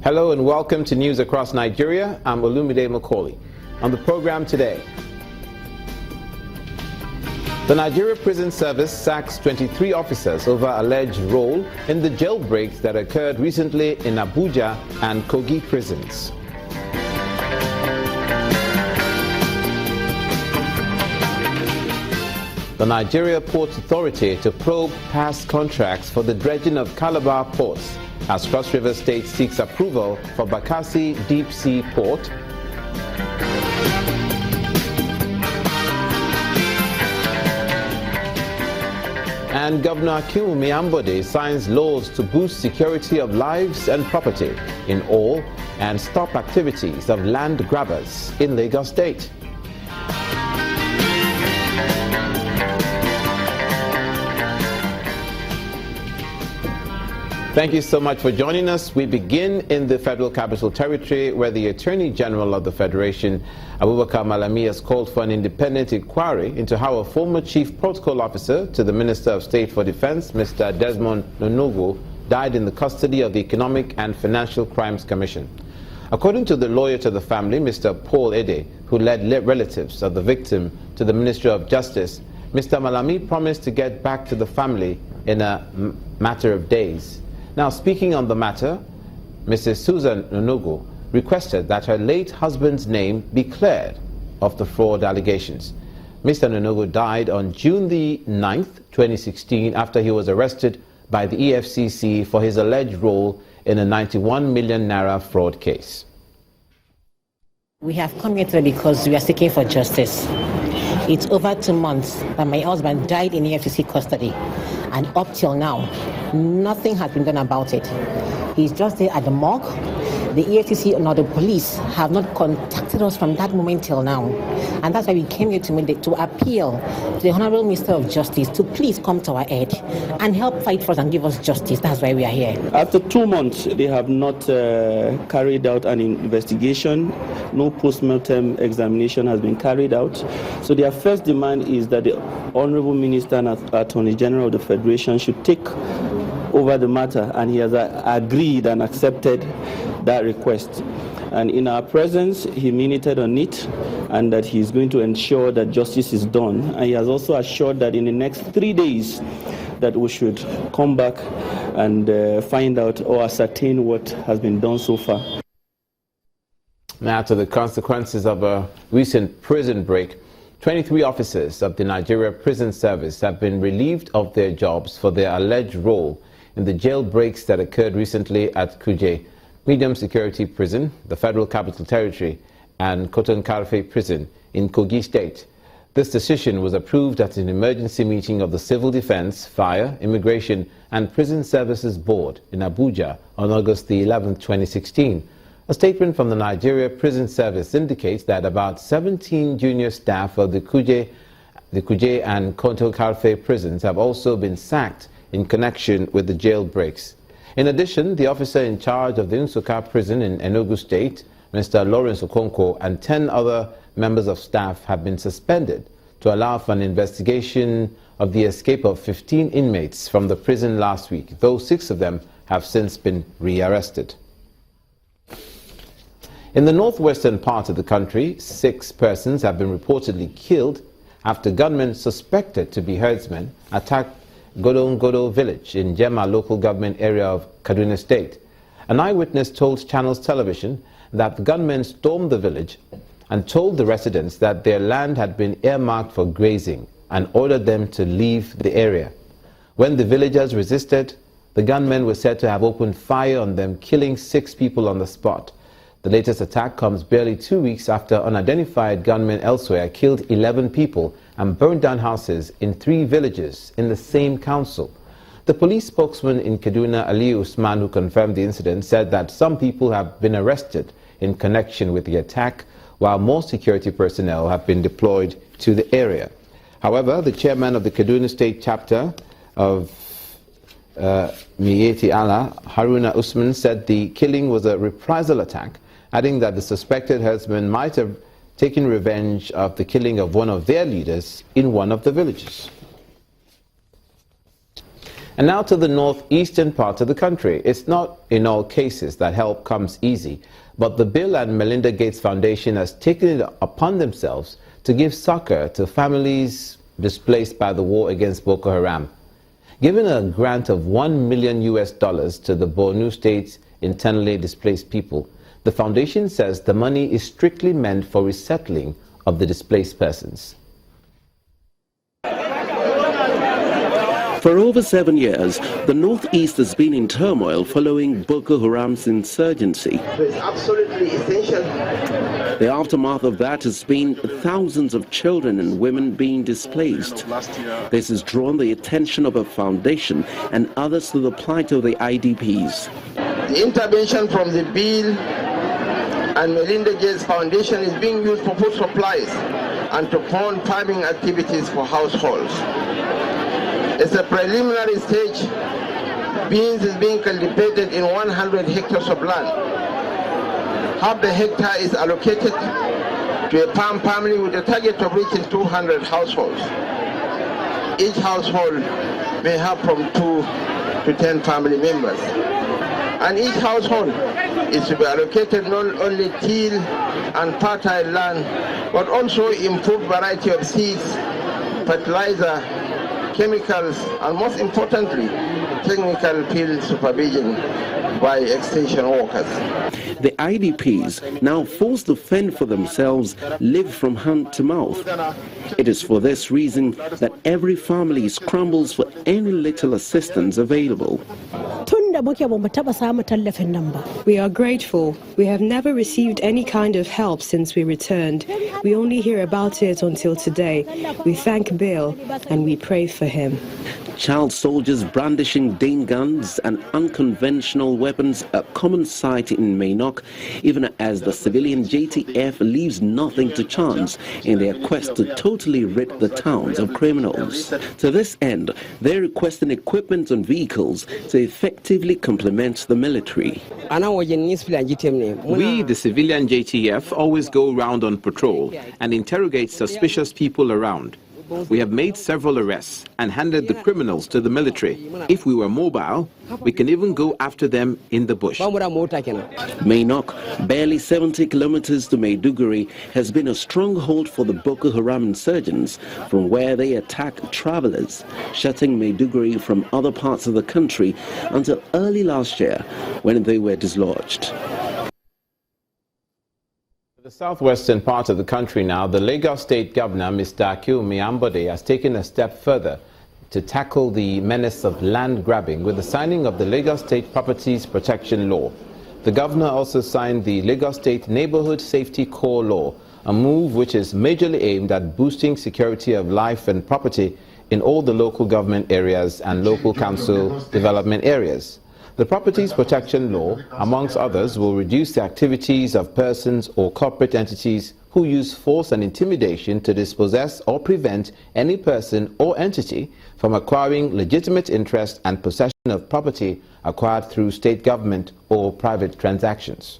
Hello and welcome to News Across Nigeria. I'm Olumide Macaulay. On the program today, the Nigeria Prison Service sacks 23 officers over alleged role in the jailbreaks that occurred recently in Abuja and Kogi prisons. The Nigeria Ports Authority to probe past contracts for the dredging of Calabar ports as Cross River State seeks approval for Bakassi Deep Sea Port. And Governor Akinwumi Ambode signs laws to boost security of lives and property in all and stop activities of land grabbers in Lagos State. Thank you so much for joining us. We begin in the Federal Capital Territory, where the Attorney General of the Federation, Abubakar Malami, has called for an independent inquiry into how a former Chief Protocol Officer to the Minister of State for Defense, Mr. Desmond Nonogo, died in the custody of the Economic and Financial Crimes Commission. According to the lawyer to the family, Mr. Paul Ede, who led relatives of the victim to the Ministry of Justice, Mr. Malami promised to get back to the family in a matter of days. Now, speaking on the matter, Mrs. Susan Nonogo requested that her late husband's name be cleared of the fraud allegations. Mr. Nonogo died on June the 9th, 2016, after he was arrested by the EFCC for his alleged role in a 91 million naira fraud case. We have come here today because we are seeking for justice. It's over 2 months that my husband died in EFCC custody, and up till now, nothing has been done about it. He's just there at the morgue. The EFCC nor the police have not contacted us from that moment till now. And that's why we came here to appeal to the Honorable Minister of Justice to please come to our aid and help fight for us and give us justice. That's why we are here. After 2 months, they have not carried out an investigation. No post-mortem examination has been carried out. So their first demand is that the Honorable Minister and Attorney General of the Federation should take over the matter, and he has agreed and accepted that request. And in our presence, he minuted on it, and that he is going to ensure that justice is done. And he has also assured that in the next 3 days that we should come back and find out or ascertain what has been done so far. Now to the consequences of a recent prison break. 23 officers of the Nigeria Prison Service have been relieved of their jobs for their alleged role in the jailbreaks that occurred recently at Kuje Medium Security Prison, the Federal Capital Territory, and Cotton Karfe Prison in Kogi State. This decision was approved at an emergency meeting of the Civil Defense, Fire, Immigration and Prison Services Board in Abuja on August the 11th, 2016. A statement from the Nigeria Prison Service indicates that about 17 junior staff of the Kuje and Cotton Karfe prisons have also been sacked in connection with the jailbreaks. In addition, the officer in charge of the Nsukka prison in Enugu State, Mr. Lawrence Okonkwo, and 10 other members of staff have been suspended to allow for an investigation of the escape of 15 inmates from the prison last week, though 6 of them have since been rearrested. In the northwestern part of the country, 6 persons have been reportedly killed after gunmen suspected to be herdsmen attacked Godongodo village in Jema local government area of Kaduna State. An eyewitness told Channels Television that the gunmen stormed the village and told the residents that their land had been earmarked for grazing and ordered them to leave the area. When the villagers resisted, the gunmen were said to have opened fire on them, killing 6 people on the spot. The latest attack comes barely 2 weeks after unidentified gunmen elsewhere killed 11 people and burned down houses in 3 villages in the same council. The police spokesman in Kaduna, Ali Usman, who confirmed the incident, said that some people have been arrested in connection with the attack, while more security personnel have been deployed to the area. However, the chairman of the Kaduna State chapter of Miyeti Allah, Haruna Usman, said the killing was a reprisal attack, adding that the suspected herdsmen might have taken revenge of the killing of one of their leaders in one of the villages. And now to the northeastern part of the country. It's not in all cases that help comes easy, but the Bill and Melinda Gates Foundation has taken it upon themselves to give succor to families displaced by the war against Boko Haram. Giving a grant of $1 million to the Borno State's internally displaced people, the foundation says the money is strictly meant for resettling of the displaced persons. For over 7 years, the Northeast has been in turmoil following Boko Haram's insurgency. It's absolutely essential. The aftermath of that has been thousands of children and women being displaced. This has drawn the attention of a foundation and others to the plight of the IDPs. The intervention from the Bill and Melinda Gates Foundation is being used for food supplies and to fund farming activities for households. It's a preliminary stage. Beans is being cultivated in 100 hectares of land. Half the hectare is allocated to a farm family with a target of reaching 200 households. Each household may have from 2 to 10 family members. And each household is to be allocated not only till and fertile land, but also improved variety of seeds, fertilizer, chemicals, and most importantly, technical field supervision by extension workers. The IDPs, now forced to fend for themselves, live from hand to mouth. It is for this reason that every family scrambles for any little assistance available. We are grateful. We have never received any kind of help since we returned. We only hear about it until today. We thank Bill and we pray for him. Child soldiers brandishing Dane guns and unconventional weapons, a common sight in Mainok, even as the civilian JTF leaves nothing to chance in their quest to totally rid the towns of criminals. To this end, they're requesting equipment and vehicles to effectively complement the military. We, the civilian JTF, always go around on patrol and interrogate suspicious people around. We have made several arrests and handed the criminals to the military. If we were mobile, we can even go after them in the bush. Mainok, barely 70 kilometers to Maiduguri, has been a stronghold for the Boko Haram insurgents, from where they attack travelers, shutting Maiduguri from other parts of the country until early last year, when they were dislodged. The southwestern part of the country now, the Lagos State Governor, Mr. Akiu Miambode, has taken a step further to tackle the menace of land grabbing with the signing of the Lagos State Properties Protection Law. The governor also signed the Lagos State Neighborhood Safety Corps Law, a move which is majorly aimed at boosting security of life and property in all the local government areas and local council development areas. The Properties Protection Law, amongst others, will reduce the activities of persons or corporate entities who use force and intimidation to dispossess or prevent any person or entity from acquiring legitimate interest and possession of property acquired through state government or private transactions.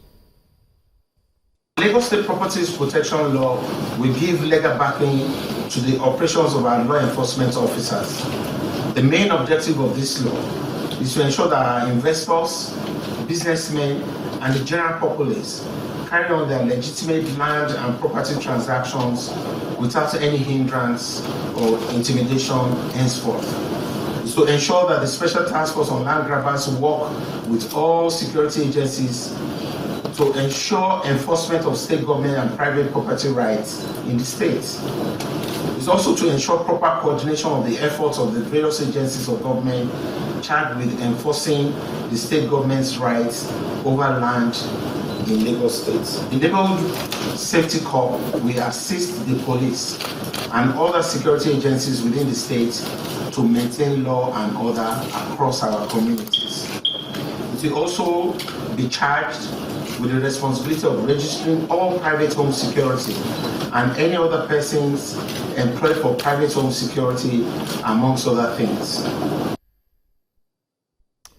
Lagos State Properties Protection Law will give legal backing to the operations of our law enforcement officers. The main objective of this law is to ensure that our investors, businessmen, and the general populace carry on their legitimate land and property transactions without any hindrance or intimidation henceforth. It's to ensure that the Special Task Force on Land Grabbers work with all security agencies to ensure enforcement of state government and private property rights in the states. It's also to ensure proper coordination of the efforts of the various agencies of government charged with enforcing the state government's rights over land in Lagos State. The Neighborhood Safety Corps will assist the police and other security agencies within the state to maintain law and order across our communities. It will also be charged with the responsibility of registering all private home security and any other persons employed for private home security, amongst other things.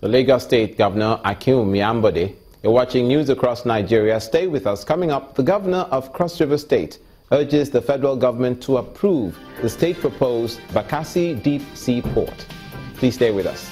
The Lagos State Governor, Akiu Miambode. You're watching news across Nigeria. Stay with us. Coming up, the governor of Cross River State urges the federal government to approve the state-proposed Bakassi Deep Sea Port. Please stay with us.